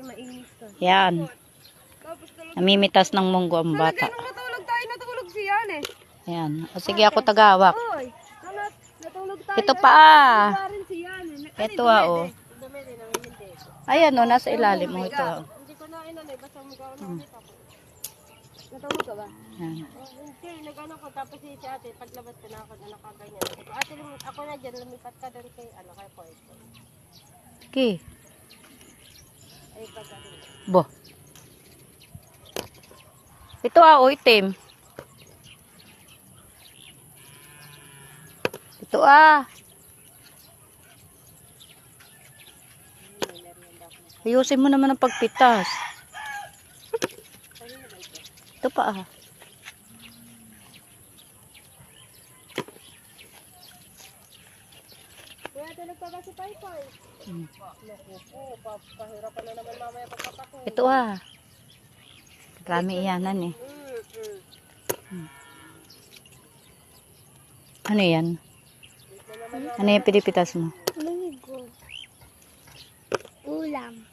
mainit ka. Yan. Namimitas ng munggo ang bata. Natulog tayo, natulog siya eh. Yan. O, sige, ako tagawak. Oy, natulog tayo. Ito pa ah. Rin siya eh. Ito oh. Ayan o, nasa ilalim mo ito. Hindi ko na inanay, basta magawa na ulit ako. Natulog ka ba? Yan. Hindi, nag-ano ko, tapos si ate, paglabas ko na ako, nakaganyan. Ate, ako na dyan, lumipat ka doon kay, kay Poeto. Okay. Ay, pagkain. Bo. Ito ah, o, itim. Ito ah. Ayusin mo naman ang pagpitas. Ito pa ah. Kuya, tulog pa ba si Paypoy? Naku po, pahirapan na naman mamaya pagkapatulog. Ito ah. Marami iyanan eh. Ano yan? Ano yung pinipitas mo? Munggo. Ulam.